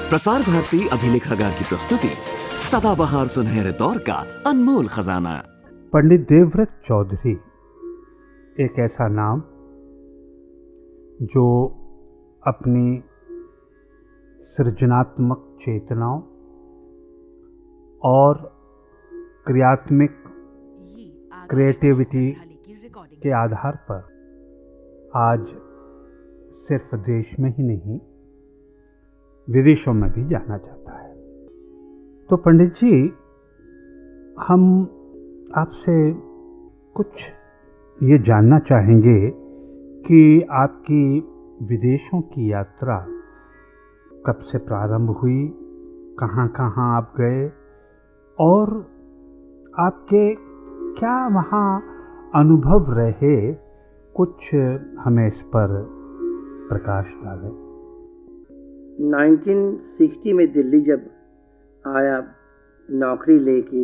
प्रसार भारती अभिलेखागार की प्रस्तुति सदाबहार सुनहरे दौर का अनमोल खजाना। पंडित देवव्रत चौधरी एक ऐसा नाम जो अपनी सृजनात्मक चेतनाओं और क्रिएटिविटी के आधार पर आज सिर्फ देश में ही नहीं विदेशों में भी जाना जाता है। तो पंडित जी, हम आपसे कुछ ये जानना चाहेंगे कि आपकी विदेशों की यात्रा कब से प्रारंभ हुई, कहाँ कहाँ आप गए और आपके क्या वहाँ अनुभव रहे, कुछ हमें इस पर प्रकाश डालें। 1960 में दिल्ली जब आया नौकरी लेके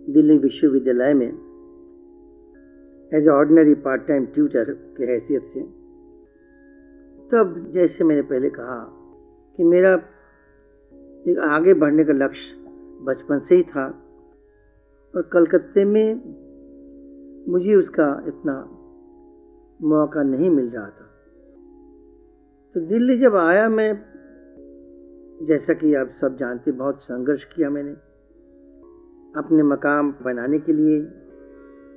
दिल्ली विश्वविद्यालय में as ordinary part time tutor की हैसियत से, तब जैसे मैंने पहले कहा कि मेरा एक आगे बढ़ने का लक्ष्य बचपन से ही था और कलकत्ते में मुझे उसका इतना मौका नहीं मिल रहा था। तो दिल्ली जब आया, मैं जैसा कि आप सब जानते, बहुत संघर्ष किया मैंने अपने मकाम बनाने के लिए,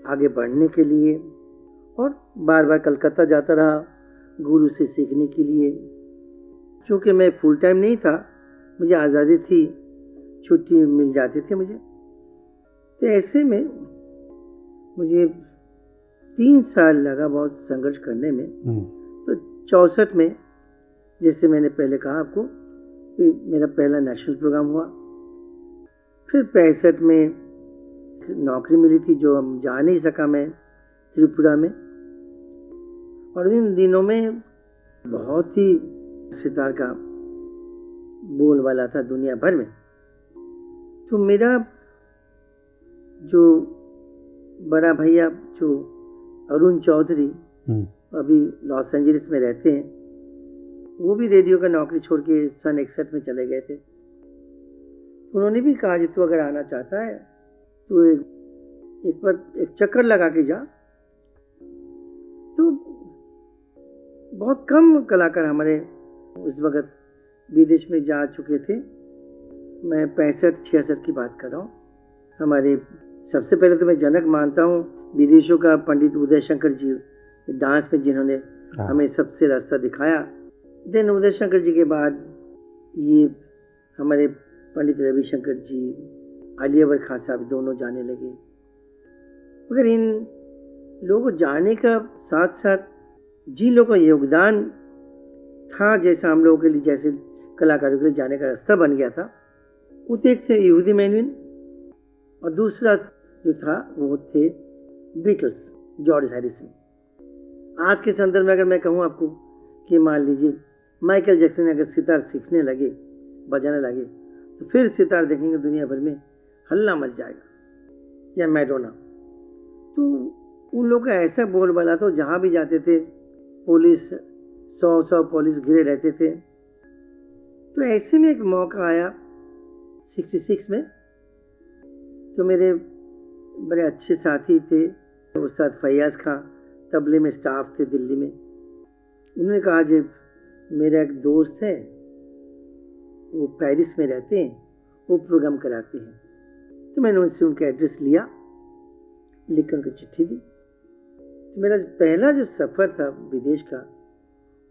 आगे बढ़ने के लिए, और बार बार कलकत्ता जाता रहा गुरु से सीखने के लिए। चूँकि मैं फुल टाइम नहीं था, मुझे आज़ादी थी, छुट्टी मिल जाती थी मुझे। तो ऐसे में मुझे 3 साल लगा बहुत संघर्ष करने में। तो 64 में, जैसे मैंने पहले कहा आपको, मेरा पहला नेशनल प्रोग्राम हुआ। फिर 65 में नौकरी मिली थी जो हम जा नहीं सका मैं, त्रिपुरा में। और इन दिनों में बहुत ही सितार का बोलबाला था दुनिया भर में। तो मेरा जो बड़ा भैया जो अरुण चौधरी अभी लॉस एंजलिस में रहते हैं, वो भी रेडियो का नौकरी छोड़ के सन 61 में चले गए थे। उन्होंने भी कहा कि तू अगर आना चाहता है तो एक बार एक चक्कर लगा के जा। तो बहुत कम कलाकार हमारे उस वक्त विदेश में जा चुके थे। मैं 65-66 की बात कर रहा हूँ। हमारे सबसे पहले तो मैं जनक मानता हूँ विदेशों का पंडित उदय शंकर जी, डांस में जिन्होंने हमें सबसे रास्ता दिखाया। देन उदय शंकर जी के बाद ये हमारे पंडित रविशंकर जी, आलिया खान साहब दोनों जाने लगे। मगर इन लोगों को जाने का साथ साथ जिन लोगों का योगदान था, जैसा हम लोगों के लिए, जैसे कलाकारों के लिए जाने का रास्ता बन गया था, वो तो एक थे यहूदी मेनविन, और दूसरा जो था वो थे बीटल्स, जॉर्ज हैरिसन। आज के संदर्भ में अगर मैं कहूँ आपको कि मान लीजिए माइकल जैक्सन अगर सितार सीखने लगे, बजाने लगे, तो फिर सितार देखेंगे दुनिया भर में हल्ला मच जाएगा, या मैडोना। तो उन लोगों का ऐसा बोलबाला था, जहाँ भी जाते थे पुलिस 100 पुलिस घिरे रहते थे। तो ऐसे में एक मौका आया 66 में। तो मेरे बड़े अच्छे साथी थे, उस्ताद फैयाज खां, तबले में स्टाफ थे दिल्ली में। उन्होंने कहा जब मेरा एक दोस्त है, वो पेरिस में रहते हैं, वो प्रोग्राम कराते हैं। तो मैंने उनसे उनका एड्रेस लिया, लिखकर उनको चिट्ठी दी। तो मेरा पहला जो सफ़र था विदेश का,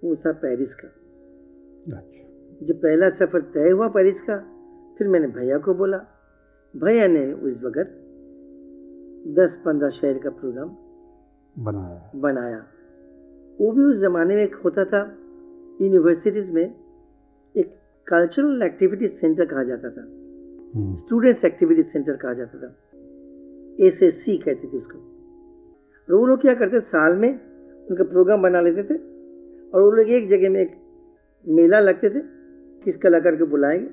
वो था पेरिस का। जब पहला सफ़र तय हुआ पेरिस का, फिर मैंने भैया को बोला। भैया ने उस वक्त 10-15 शहर का प्रोग्राम बनाया। वो भी उस ज़माने में एक होता था, यूनिवर्सिटीज़ में एक कल्चरल एक्टिविटी सेंटर कहा जाता था, स्टूडेंट्स एक्टिविटी सेंटर कहा जाता था, SSC कहते थे उसको। और वो लोग क्या करते, साल में उनका प्रोग्राम बना लेते थे, और वो लोग एक जगह में एक मेला लगते थे, किस कलाकार को बुलाएंगे।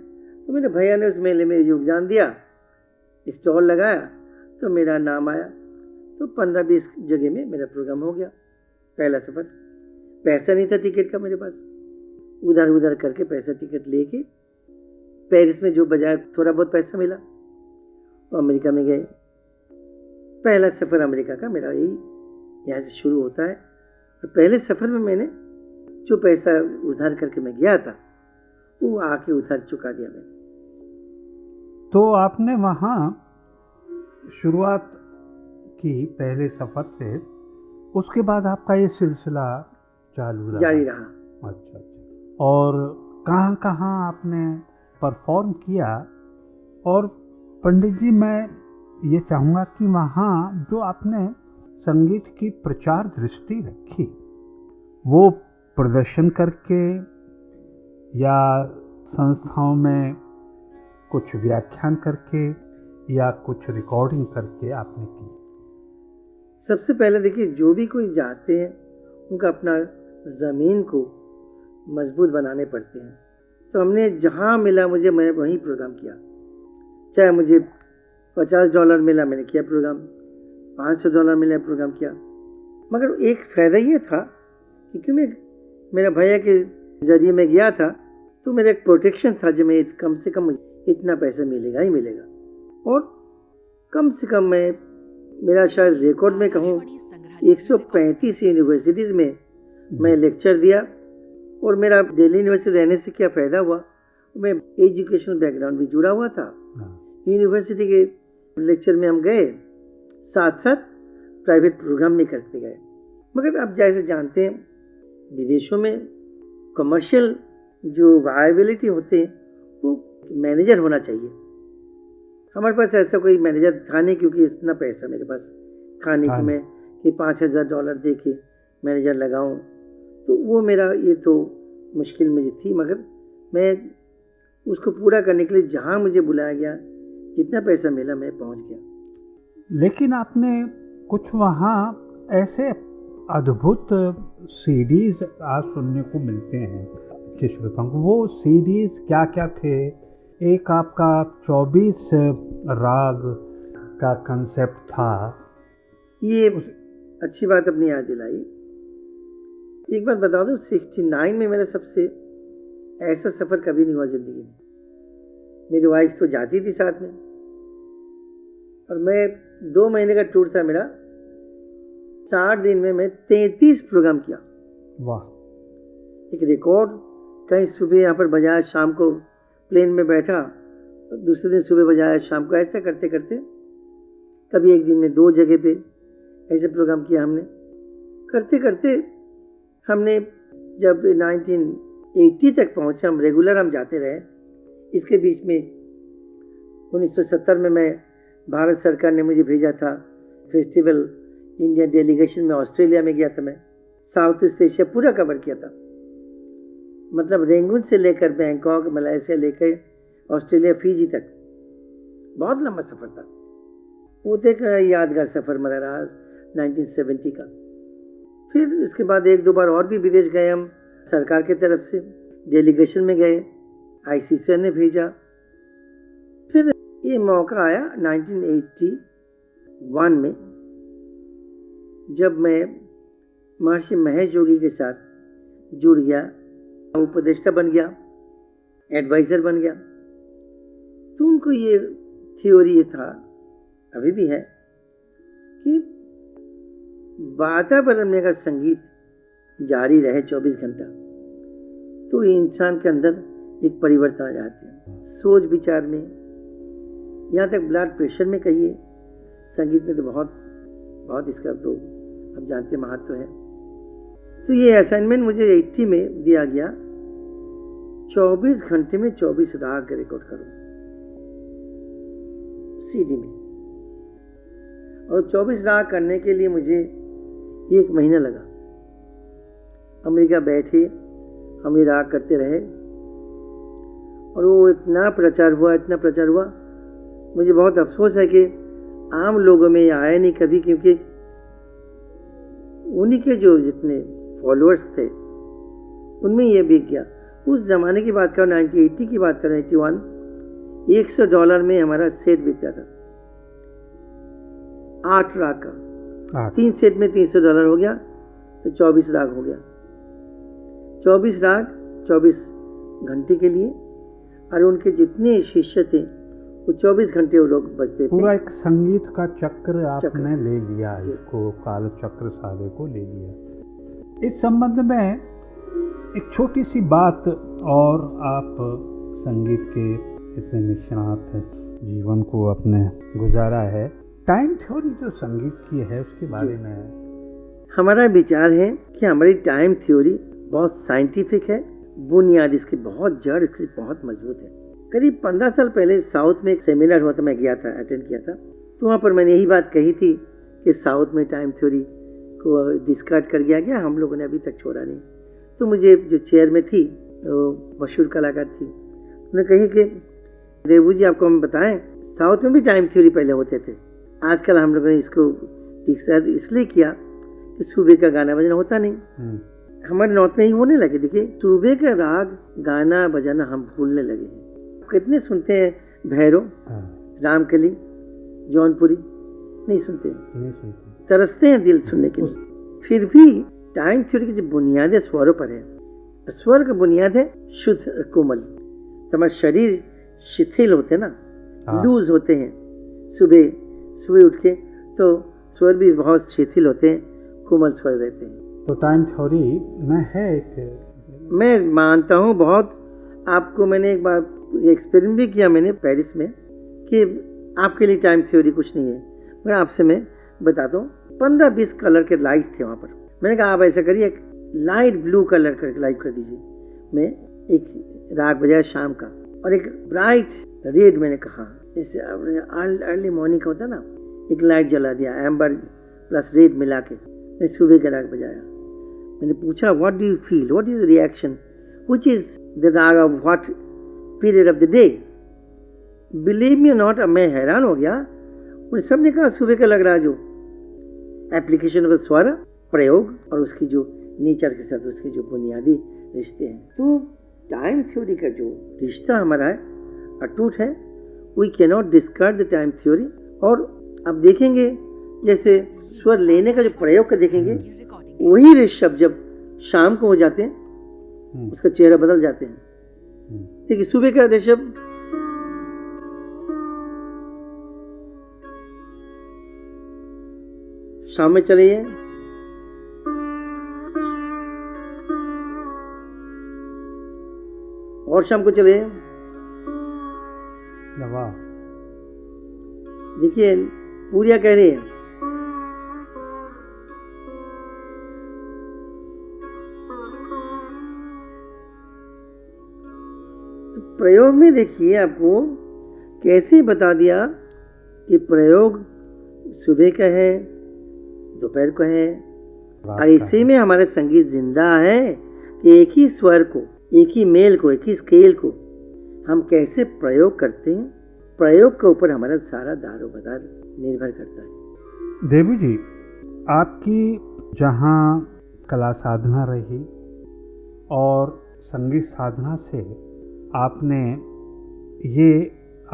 तो मेरे भैया ने उस मेले में योगदान दिया, स्टॉल लगाया, तो मेरा नाम आया। तो 15-20 जगह में मेरा प्रोग्राम हो गया। पहला सफ़र, पैसा नहीं था टिकट का मेरे पास, उधर उधर करके पैसा टिकट लेके पेरिस में जो बजाय थोड़ा बहुत पैसा मिला वो अमेरिका में गए। पहला सफ़र अमेरिका का मेरा यही यहाँ से शुरू होता है। तो पहले सफ़र में मैंने जो पैसा उधार करके मैं गया था वो आके उधार चुका दिया मैंने। तो आपने वहाँ शुरुआत की पहले सफ़र से, उसके बाद आपका ये सिलसिला चालू रहा? जारी रहा। अच्छा अच्छा। और कहाँ कहाँ आपने परफॉर्म किया? और पंडित जी, मैं ये चाहूँगा कि वहाँ जो आपने संगीत की प्रचार दृष्टि रखी, वो प्रदर्शन करके या संस्थाओं में कुछ व्याख्यान करके या कुछ रिकॉर्डिंग करके आपने की? सबसे पहले देखिए, जो भी कोई जाते हैं उनका अपना ज़मीन को मजबूत बनाने पड़ते हैं। तो हमने जहाँ मिला मुझे, मैं वहीं प्रोग्राम किया। चाहे मुझे $50 मिला, मैंने किया प्रोग्राम, $500 मिला, प्रोग्राम किया। मगर एक फ़ायदा ये था कि क्योंकि मेरा भैया के ज़रिए मैं गया था तो मेरा एक प्रोटेक्शन था जो मैं कम से कम इतना पैसा मिलेगा ही मिलेगा। और कम से कम मैं, मेरा शायद रिकॉर्ड में कहूँ 135 यूनिवर्सिटीज़ में मैं लेक्चर दिया। और मेरा दिल्ली यूनिवर्सिटी रहने से क्या फ़ायदा हुआ, मैं एजुकेशनल बैकग्राउंड भी जुड़ा हुआ था। यूनिवर्सिटी के लेक्चर में हम गए, साथ साथ प्राइवेट प्रोग्राम भी करते गए। मगर आप जैसे जानते हैं विदेशों में कमर्शियल जो वायबिलिटी होते हैं वो मैनेजर होना चाहिए। हमारे पास ऐसा कोई मैनेजर था नहीं, क्योंकि इतना पैसा मेरे पास था नहीं कि मैं कि $5000 दे के मैनेजर लगाऊं। तो वो मेरा ये तो मुश्किल मुझे थी। मगर मैं उसको पूरा करने के लिए जहाँ मुझे बुलाया गया, जितना पैसा मिला, मैं पहुँच गया। लेकिन आपने कुछ वहाँ ऐसे अद्भुत सीडीज आज सुनने को मिलते हैं कि श्रोताओं को, वो सीडीज क्या क्या थे? एक आपका 24 राग का कंसेप्ट था। ये अच्छी बात अपनी याद दिलाई। एक बात बता दूं, 69 में मेरा सबसे ऐसा सफ़र कभी नहीं हुआ ज़िंदगी में। मेरी वाइफ तो जाती थी साथ में, और मैं 2 महीने का टूर था मेरा। 60 दिन में मैं 33 प्रोग्राम किया। वाह! एक रिकॉर्ड, कहीं सुबह यहाँ पर बजाया, शाम को प्लेन में बैठा, दूसरे दिन सुबह बजाया, शाम को, ऐसा करते करते कभी एक दिन में 2 जगह पे ऐसे प्रोग्राम किया हमने। करते करते हमने जब 1980 तक पहुँचे, हम रेगुलर हम जाते रहे। इसके बीच में 1970 में मैं, भारत सरकार ने मुझे भेजा था फेस्टिवल इंडिया डेलीगेशन में, ऑस्ट्रेलिया में गया था। मैं साउथ ईस्ट एशिया पूरा कवर किया था, मतलब रेंगून से लेकर बैंकॉक, मलेशिया लेकर ऑस्ट्रेलिया, फिजी तक। बहुत लंबा सफ़र था वो। तो एक यादगार सफ़र मेरा रहा 1970 का। फिर इसके बाद 1-2 बार और भी विदेश गए हम, सरकार की तरफ से डेलीगेशन में गए, ICC ने भेजा। फिर ये मौका आया 1981 में, जब मैं महर्षि महेश योगी के साथ जुड़ गया, उपदेष्टा बन गया, एडवाइज़र बन गया। तो उनको ये थ्योरी ये था, अभी भी है, कि वातावरण में अगर संगीत जारी रहे 24 घंटा तो इंसान के अंदर एक परिवर्तन आ जाते हैं, सोच विचार में, यहाँ तक ब्लड प्रेशर में कहिए। संगीत में तो बहुत बहुत इसका तो आप जानते हैं महत्व है। तो ये असाइनमेंट मुझे 80 में दिया गया, 24 घंटे में 24 राग रिकॉर्ड करो CD में। और 24 राग करने के लिए मुझे 1 महीना लगा। अमेरिका बैठे हम ये राग करते रहे, और वो इतना प्रचार हुआ, इतना प्रचार हुआ। मुझे बहुत अफसोस है कि आम लोगों में ये आया नहीं कभी, क्योंकि उन्हीं के जो जितने फॉलोअर्स थे उनमें ये बिक गया। उस ज़माने की बात करो, 1980 की बात करो, 81, $100 में हमारा सेट बिकता था, 8 राग का। 3 सेट में $300 हो गया, तो 24 राग हो गया। 24 राग 24 घंटे के लिए, और उनके जितने शिष्य थे वो 24 घंटे वो लोग बजते थे। पूरा एक संगीत का चक्र आपने ले लिया, इसको काल चक्र सारे को ले लिया। इस संबंध में एक छोटी सी बात, और आप संगीत के इतने निष्णात जीवन को अपने गुजारा है, टाइम थ्योरी जो संगीत की है उसके बारे में हमारा विचार है कि हमारी टाइम थ्योरी बहुत साइंटिफिक है, बुनियाद इसकी बहुत जड़ इसकी बहुत मजबूत है। करीब 15 साल पहले साउथ में एक सेमिनार हुआ था, मैं गया था, अटेंड किया था। तो वहाँ पर मैंने यही बात कही थी कि साउथ में टाइम थ्योरी को डिस्कार्ड कर दिया गया, हम लोगों ने अभी तक छोड़ा नहीं। तो मुझे जो चेयर में थी वो मशहूर कलाकार थी, उन्होंने कही कि देवू जी आपको हम बताएं, साउथ में भी टाइम थ्योरी पहले होते थे, आजकल हम लोगों ने इसको डिस्कार्ड इसलिए किया कि सुबह का गाना बजाना होता नहीं। हमारे नॉर्थ में ही होने लगे। देखिए सुबह का राग गाना बजाना हम भूलने लगे हैं। कितने सुनते हैं भैरव, रामकली, जौनपुरी, नहीं सुनते, तरसते हैं दिल सुनने के लिए। फिर भी टाइम थ्योरी की जो बुनियाद है स्वरों पर है। स्वर का बुनियाद है शुद्ध कोमल। हमारे शरीर शिथिल होते ना, लूज होते हैं, सुबह उठ के तो स्वर भी बहुत शिथिल होते हैं, कोमल स्वर रहते हैं। तो टाइम थ्योरी में है एक, मैं मानता हूँ बहुत। आपको मैंने एक बार एक्सपेरिमेंट भी किया मैंने पेरिस में कि आपके लिए टाइम थ्योरी कुछ नहीं है, मगर आपसे मैं बताता हूँ। 15-20 कलर के लाइट थे वहाँ पर। मैंने कहा आप ऐसा करिए, एक लाइट ब्लू कलर का लाइट कर दीजिए। मैं एक राग बजाया शाम का, और एक ब्राइट रेड मैंने कहा, जैसे अर्ली मॉर्निंग का होता है ना, एक लाइट जला दिया एम्बर प्लस रेड मिला के। मैं सुबह का राग बजाया। मैंने पूछा what do you feel, what is reaction, which is the raga of what period of the day. Believe me not, मैं हैरान हो गया। उन सब ने कहा सुबह का लग रहा है। जो एप्लीकेशन ऑफ स्वर, प्रयोग और उसकी जो नेचर के साथ उसके जो बुनियादी रिश्ते हैं। तो टाइम थ्योरी का जो रिश्ता हमारा है अटूट है। We can not discard the time theory. और अब देखेंगे जैसे स्वर लेने का जो प्रयोग कर देखेंगे, वही ऋषभ जब शाम को हो जाते हैं उसका चेहरा बदल जाते हैं। देखिए सुबह का ऋषभ शाम में चले जाए, और शाम को चले जाए। देखिए पूरिया कह रही है तो प्रयोग में देखिए आपको कैसे बता दिया कि प्रयोग सुबह का है, दोपहर को है। और इसी में हमारा संगीत जिंदा है कि एक ही स्वर को, एक ही मेल को, एक ही स्केल को हम कैसे प्रयोग करते हैं। प्रयोग के ऊपर हमारा सारा दारोमदार निर्भर करता है। देवी जी, आपकी जहाँ कला साधना रही और संगीत साधना से आपने ये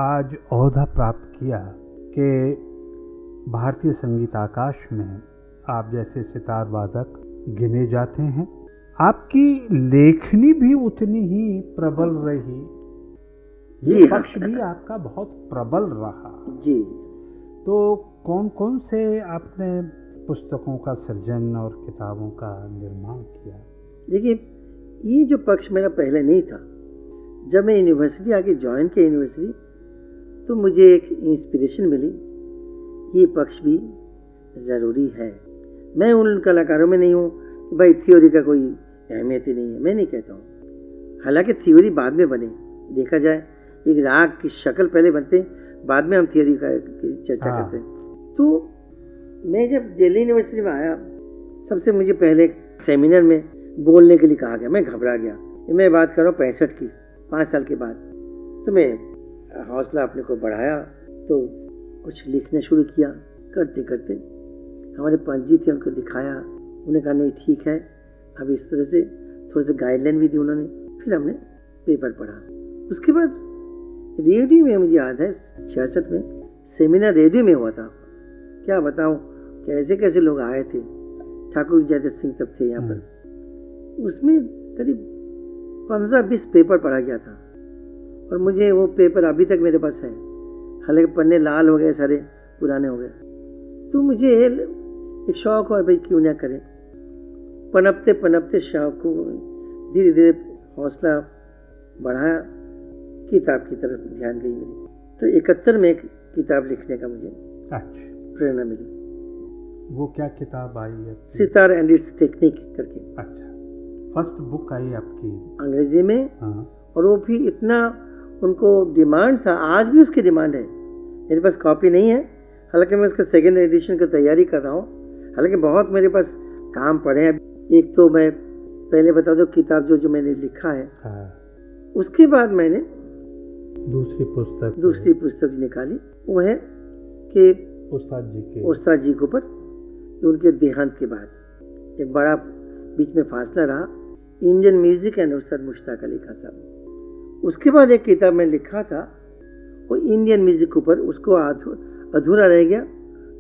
आज ओहदा प्राप्त किया कि भारतीय संगीत आकाश में आप जैसे सितार वादक गिने जाते हैं। आपकी लेखनी भी उतनी ही प्रबल रही, ये पक्ष भी आपका बहुत प्रबल रहा जी। तो कौन कौन से आपने पुस्तकों का सृजन और किताबों का निर्माण किया? देखिए ये जो पक्ष मेरा पहले नहीं था, जब मैं यूनिवर्सिटी आके ज्वाइन किया यूनिवर्सिटी, तो मुझे एक इंस्पिरेशन मिली, ये पक्ष भी ज़रूरी है। मैं उन कलाकारों में नहीं हूँ कि भाई थ्योरी का कोई अहमियत ही नहीं है, मैं नहीं कहता हूँ। हालांकि थ्योरी बाद में बने, देखा जाए एक राग की शक्ल पहले बनते, बाद में हम थ्योरी का चर्चा करते हैं। तो मैं जब दिल्ली यूनिवर्सिटी में आया, सबसे मुझे पहले सेमिनार में बोलने के लिए कहा गया। मैं घबरा गया। मैं बात कर रहा हूँ 65 की, 5 साल के बाद। तो मैं हौसला अपने को बढ़ाया, तो कुछ लिखना शुरू किया। करते करते हमारे पंडित जी थे, उनको दिखाया, उन्हें कहा नहीं ठीक है, अब इस तरह से थोड़े से गाइडलाइन भी दी उन्होंने। फिर हमने पेपर पढ़ा। उसके बाद रेडियो में, मुझे याद है 66 में सेमिनार रेडियो में हुआ था। क्या बताऊं कैसे कैसे लोग आए थे। ठाकुर जयदेव सिंह तब थे यहाँ पर। उसमें करीब 15-20 पेपर पढ़ा गया था। और मुझे वो पेपर अभी तक मेरे पास है, हालांकि पन्ने लाल हो गए, सारे पुराने हो गए। तो मुझे एक शौक है, भाई क्यों ना करें। पनपते पनपते शौक को धीरे धीरे हौसला बढ़ाया, किताब की तरफ ध्यान गई मेरी। तो 71 में एक किताब लिखने का मुझे प्रेरणा मिली। वो क्या किताब आई है? सितार एंड इट्स टेक्निक करके। अच्छा, फर्स्ट बुक आई आपकी अंग्रेजी में। हाँ। और वो भी इतना उनको डिमांड था, आज भी उसकी डिमांड है। मेरे पास कॉपी नहीं है, हालांकि मैं उसका सेकेंड एडिशन की तैयारी कर रहा हूँ। हालांकि बहुत मेरे पास काम पड़े हैं। एक तो मैं पहले बता दूं, किताब जो मैंने लिखा है, हाँ। उसके बाद मैंने दूसरी पुस्तक निकाली। वो है कि उस्ताद जी के ऊपर, उनके देहांत के बाद एक बड़ा बीच में फासला रहा, इंडियन म्यूजिक एंड उस्ताद मुश्ताक अली खान साहब। उसके बाद एक किताब मैं लिखा था, वो इंडियन म्यूजिक के ऊपर, उसको अधूरा रह गया,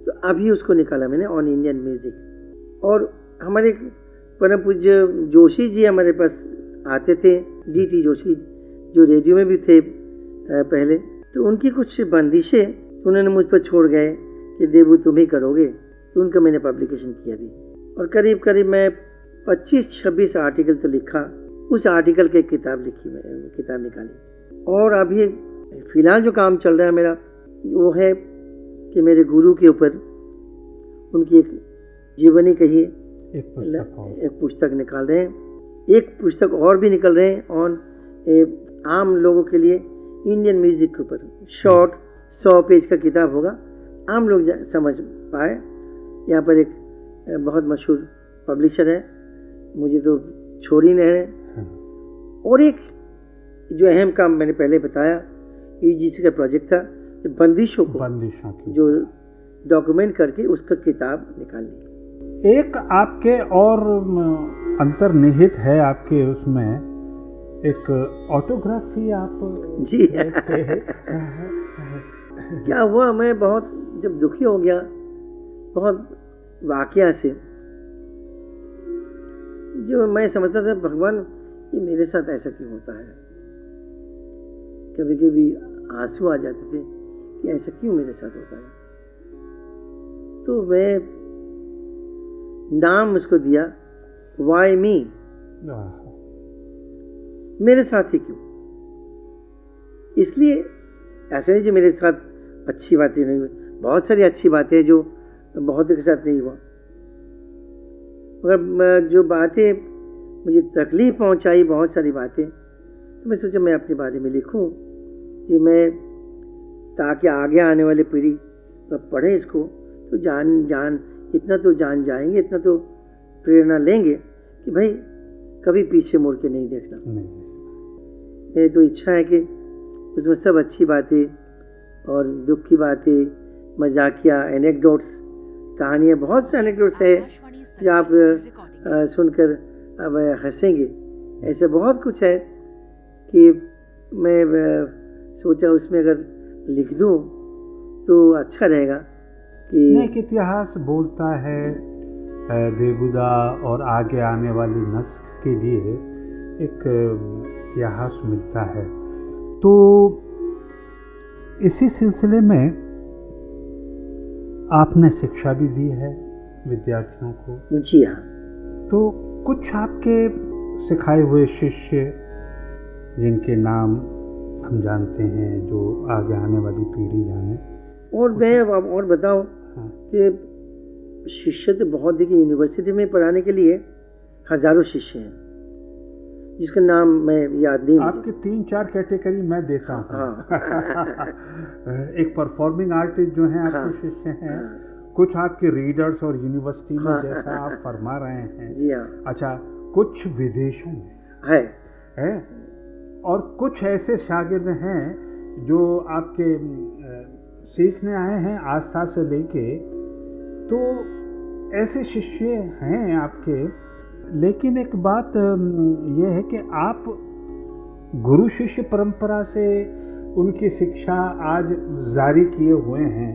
तो अभी उसको निकाला मैंने, ऑन इंडियन म्यूजिक। और हमारे परम पूज्य जोशी जी हमारे पास आते थे, DT जोशी, जो रेडियो में भी थे पहले। तो उनकी कुछ बंदिशें उन्होंने मुझ पर छोड़ गए कि देबू तुम ही करोगे, तो उनका मैंने पब्लिकेशन किया भी। और करीब करीब मैं 25-26 आर्टिकल तो लिखा। उस आर्टिकल की किताब लिखी, मैंने किताब निकाली। और अभी फिलहाल जो काम चल रहा है मेरा, वो है कि मेरे गुरु के ऊपर उनकी एक जीवनी कहिए, एक पुस्तक निकाल रहे हैं। एक पुस्तक और भी निकल रहे हैं ऑन आम लोगों के लिए, इंडियन म्यूजिक के ऊपर। शॉर्ट 100 पेज का किताब होगा, आम लोग समझ पाए। यहाँ पर एक बहुत मशहूर पब्लिशर है, मुझे तो छोड़ ही नहीं है। और एक जो अहम काम मैंने पहले बताया, UGC का प्रोजेक्ट था, बंदिशों की जो डॉक्यूमेंट करके उसका किताब निकालनी। एक आपके और अंतर्निहित है आपके उसमें, एक ऑटोग्राफी आप जी क्या हुआ, मैं बहुत जब दुखी हो गया बहुत वाकया से, जो मैं समझता था भगवान ये मेरे साथ ऐसा क्यों होता है। कभी कभी आंसू आ जाते थे कि ऐसा क्यों मेरे साथ होता है। तो मैं नाम उसको दिया, वाई मी, मेरे साथ ही क्यों। इसलिए ऐसा नहीं जो मेरे साथ अच्छी बातें नहीं हुई, बहुत सारी अच्छी बातें जो बहुत के साथ नहीं हुआ, मगर जो बातें मुझे तकलीफ पहुंचाई, बहुत सारी बातें, तो मैं सोचा मैं अपने बारे में लिखूं कि मैं, ताकि आगे आने वाली पीढ़ी पढ़े इसको तो जान इतना तो जान जाएंगे, इतना तो प्रेरणा लेंगे कि भाई कभी पीछे मुड़ के नहीं देखना। मेरी तो इच्छा है कि उसमें सब अच्छी बातें और दुख की बातें, मजाकिया, एनेक्डोट्स, कहानियाँ, बहुत से एनेक्डोट्स है जो आप सुनकर अब हंसेंगे। ऐसे बहुत कुछ है कि मैं सोचा उसमें अगर लिख दूं तो अच्छा रहेगा। कि एक इतिहास बोलता है देवुदा और आगे आने वाली नस्ल के लिए एक इतिहास मिलता है। तो इसी सिलसिले में आपने शिक्षा भी दी है विद्यार्थियों को। जी हाँ। तो कुछ आपके सिखाए हुए शिष्य जिनके नाम हम जानते हैं, जो आगे आने वाली पीढ़ी जाने। और मैं और बताऊं कि शिष्य तो बहुत, देखिए यूनिवर्सिटी में पढ़ाने के लिए हजारों शिष्य हैं जिसका नाम मैं याद नहीं। आपके 3-4 कैटेगरी मैं देता हूँ। हाँ। एक परफॉर्मिंग आर्टिस्ट जो हैं आपके शिष्य हैं, कुछ आपके रीडर्स और यूनिवर्सिटी में जैसा आप फरमा रहे हैं। जी हाँ। अच्छा, कुछ विदेशों में है और कुछ ऐसे शागिर्द हैं जो आपके सीखने आए हैं आस्था से लेके। तो ऐसे शिष्य हैं आपके, लेकिन एक बात यह है कि आप गुरु शिष्य परंपरा से उनकी शिक्षा आज जारी किए हुए हैं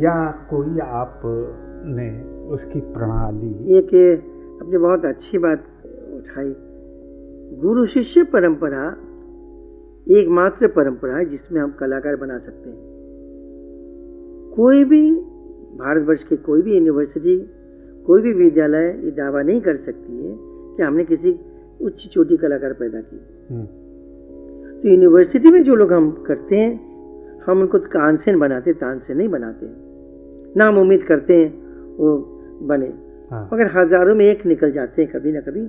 या कोई आपने उसकी प्रणाली? एक आपने बहुत अच्छी बात उठाई। गुरु शिष्य परंपरा एकमात्र परंपरा है जिसमें हम कलाकार बना सकते हैं। कोई भी भारतवर्ष की कोई भी यूनिवर्सिटी, कोई भी विद्यालय ये दावा नहीं कर सकती है कि हमने किसी उच्च चोटी कलाकार पैदा किए। तो यूनिवर्सिटी में जो लोग हम करते हैं, हम उनको तानसेन बनाते, तानसेन नहीं बनाते हैं। ना हम उम्मीद करते हैं वो बने, मगर हजारों में एक निकल जाते हैं, कभी ना कभी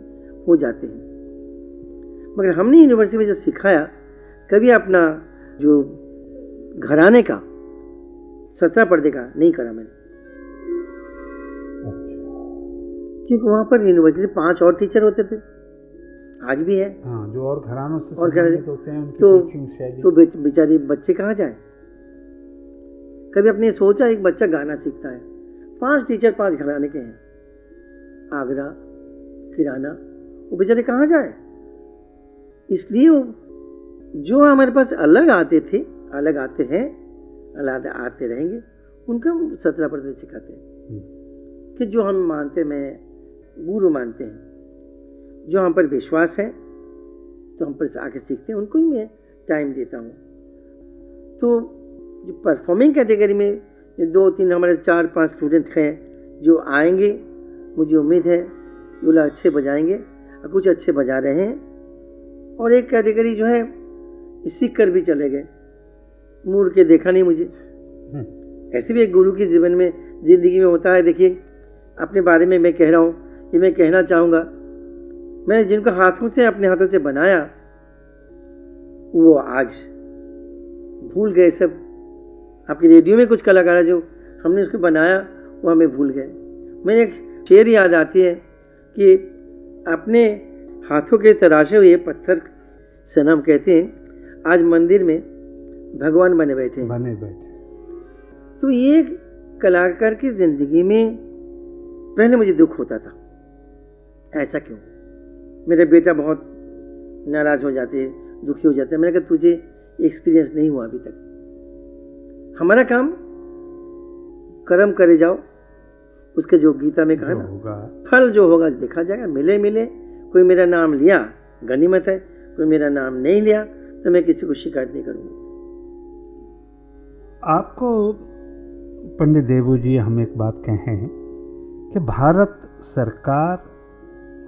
हो जाते हैं। मगर हमने यूनिवर्सिटी में जो सिखाया, कभी अपना जो घराने का 17 पर्दे का नहीं करा मैंने, क्योंकि वहां पर यूनिवर्सिटी 5 और टीचर होते थे, आज भी है। हाँ, जो और घरानों से और संबंधित होते हैं उनकी टीचिंग शैली। तो बेचारे बच्चे कहाँ जाए। कभी आपने सोचा एक बच्चा गाना सीखता है, 5 टीचर 5 घराने के हैं, आगरा, किराना, वो बेचारे कहाँ जाए। इसलिए वो जो हमारे पास अलग आते थे, अलग आते हैं, अलग आते रहेंगे, उनका 17 पर्दे सिखाते हैं कि जो हम मानते, मैं गुरु मानते हैं, जो हम पर विश्वास है, तो हम पर आके सीखते हैं, उनको ही मैं टाइम देता हूँ। तो जो परफॉर्मिंग कैटेगरी में 2-3 हमारे 4-5 स्टूडेंट हैं जो आएंगे, मुझे उम्मीद है वो लोग अच्छे बजाएंगे और कुछ अच्छे बजा रहे हैं। और एक कैटेगरी जो है सीख कर भी चले गए, मुड़ के देखा नहीं मुझे। ऐसे भी एक गुरु के जीवन में, जिंदगी में होता है। देखिए, अपने बारे में मैं कह रहा हूँ, ये मैं कहना चाहूँगा, मैंने जिनको हाथों से, अपने हाथों से बनाया, वो आज भूल गए सब। आपके रेडियो में कुछ कलाकार है जो हमने उसको बनाया, वो हमें भूल गए। मैंने एक शेर याद आती है कि अपने हाथों के तराशे हुए पत्थर सनम कहते हैं, आज मंदिर में भगवान बने बैठे। तो ये कलाकार की जिंदगी में पहले मुझे दुख होता था, ऐसा क्यों। मेरे बेटा बहुत नाराज हो जाते, दुखी हो जाते। मैंने कहा तुझे एक्सपीरियंस नहीं हुआ अभी तक। हमारा काम कर्म करे जाओ, उसके जो गीता में कहा ना, फल जो होगा देखा जाएगा, मिले मिले। कोई मेरा नाम लिया गनीमत है, कोई मेरा नाम नहीं लिया तो मैं किसी को शिकायत नहीं करूंगा। आपको पंडित देबू जी हम एक बात कहें कि भारत सरकार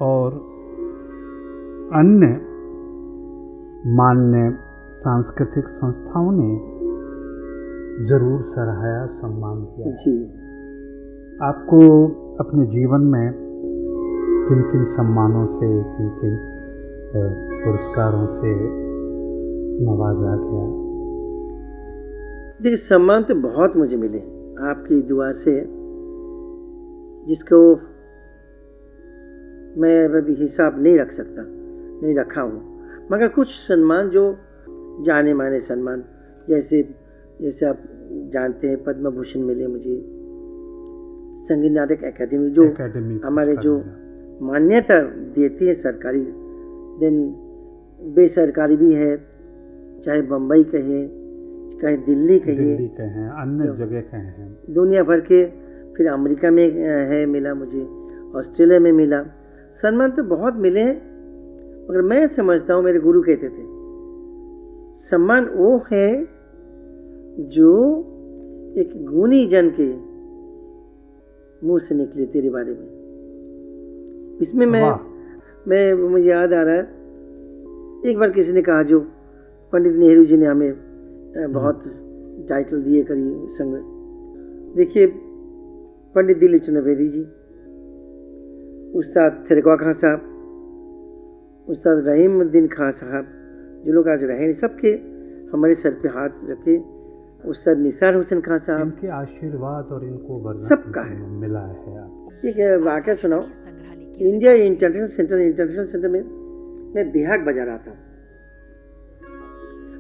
और अन्य मान्य सांस्कृतिक संस्थाओं ने जरूर सराहाया, सम्मान किया जी। आपको अपने जीवन में किन किन सम्मानों से, किन किन पुरस्कारों से नवाजा गया? देखिए, सम्मान तो बहुत मुझे मिले आपकी दुआ से, जिसको मैं अभी हिसाब नहीं रख सकता, नहीं रखा हूँ। मगर कुछ सम्मान जो जाने माने सम्मान, जैसे आप जानते हैं पद्म भूषण मिले मुझे, संगीत नाटक अकादमी जो हमारे जो मान्यता देती है सरकारी, देन बेसरकारी भी है, चाहे बम्बई कहे, चाहे दिल्ली कहे, अन्य जगह कहे हैं, दुनिया भर के, फिर अमेरिका में है मिला मुझे, ऑस्ट्रेलिया में मिला। सम्मान तो बहुत मिले हैं, मगर मैं समझता हूँ, मेरे गुरु कहते थे, सम्मान वो है जो एक गुणी जन के मुंह से निकले तेरे बारे में। इसमें मैं मुझे याद आ रहा है, एक बार किसी ने कहा, जो पंडित नेहरू जी ने हमें बहुत टाइटल दिए करी संग। देखिए, पंडित दिलीप चंद्र बेदी जी, उस्ताद थिरकवा खां साहब, उस्ताद रहीमुद्दीन खां साहब, जो लोग आज रहे, सबके हमारे सर पे हाथ रखे, उस्ताद निसार हुसैन खां साहब, इनके आशीर्वाद और इनको वरदान सबका है, मिला है। आप एक वाकया सुनाओ। इंडिया इंटरनेशनल सेंटर में मैं बिहाग बजा रहा था,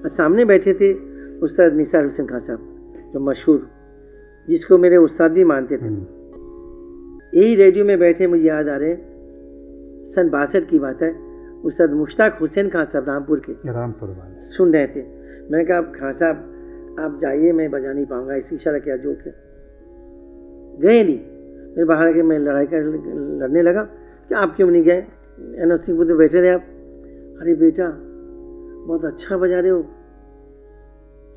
और सामने बैठे थे उस्ताद निसार हुसैन खां साहब, जो मशहूर, जिसको मेरे उस्ताद भी मानते थे। यही रेडियो में बैठे, मुझे याद आ रहे, सन 62 की बात है, उस्ताद मुश्ताक हुसैन खां साहब रामपुर वाले सुन रहे थे। मैंने कहा, खां साहब आप जाइए, मैं बजा नहीं पाऊंगा, इस इशारा क्या जोक है। गए नहीं, मैं बाहर आके मैं लड़ने लगा कि आप क्यों नहीं गए, एनओसी पे तो बैठे रहे आप। अरे बेटा, बहुत अच्छा बजा रहे हो।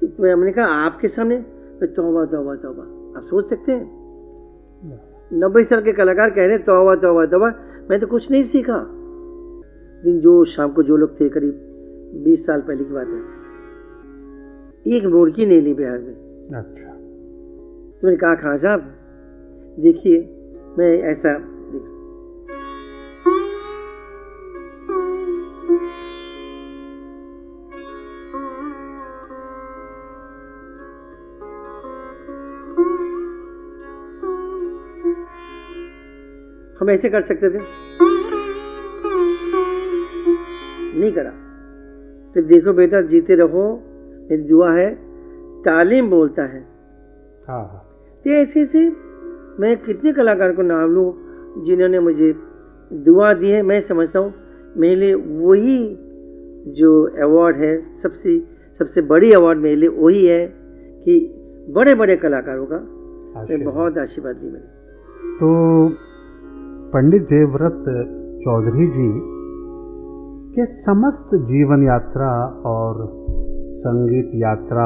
तो मैंने कहा आपके सामने? तौबा तौबा तौबा, आप सोच सकते हैं 90 साल के कलाकार कह रहे हैं तौबा तौबा तौबा। मैं तो कुछ नहीं सीखा। दिन जो शाम को जो लोग थे, करीब 20 साल पहले की बात है, एक मुर्गी नहीं ली बिहार में। अच्छा। तो मैंने कहा खान साहब देखिए, मैं ऐसा हम ऐसे कर सकते थे, नहीं करा। फिर देखो बेटा, जीते रहो, मेरी दुआ है, तालीम बोलता है। हाँ। तो ऐसे से मैं कितने कलाकार को नाम लूँ जिन्होंने मुझे दुआ दी है। मैं समझता हूँ मेरे लिए वही जो अवार्ड है, सबसे बड़ी अवार्ड मेरे लिए वही है कि बड़े बड़े कलाकारों का मैं बहुत आशीर्वाद ली मैंने। तो पंडित देवव्रत चौधरी जी के समस्त जीवन यात्रा और संगीत यात्रा,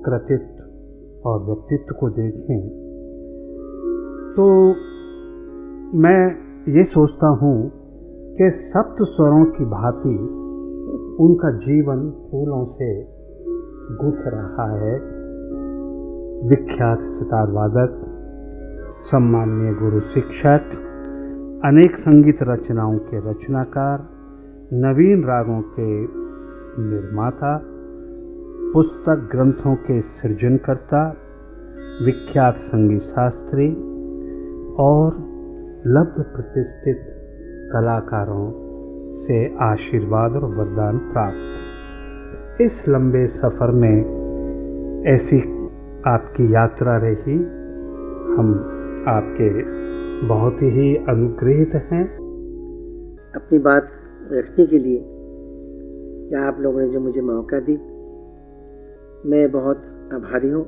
कृतित्व और व्यक्तित्व को देखें तो मैं ये सोचता हूँ कि सप्त स्वरों की भांति उनका जीवन फूलों से गुथ रहा है। विख्यात सितार वादक, सम्माननीय गुरु शिक्षक, अनेक संगीत रचनाओं के रचनाकार, नवीन रागों के निर्माता, पुस्तक ग्रंथों के सृजनकर्ता, विख्यात संगीत शास्त्री और लब्ध प्रतिष्ठित कलाकारों से आशीर्वाद और वरदान प्राप्त। इस लंबे सफ़र में ऐसी आपकी यात्रा रही। हम आपके बहुत ही अनुग्रहित हैं। अपनी बात रखने के लिए या आप लोगों ने जो मुझे मौका दी, मैं बहुत आभारी हूँ।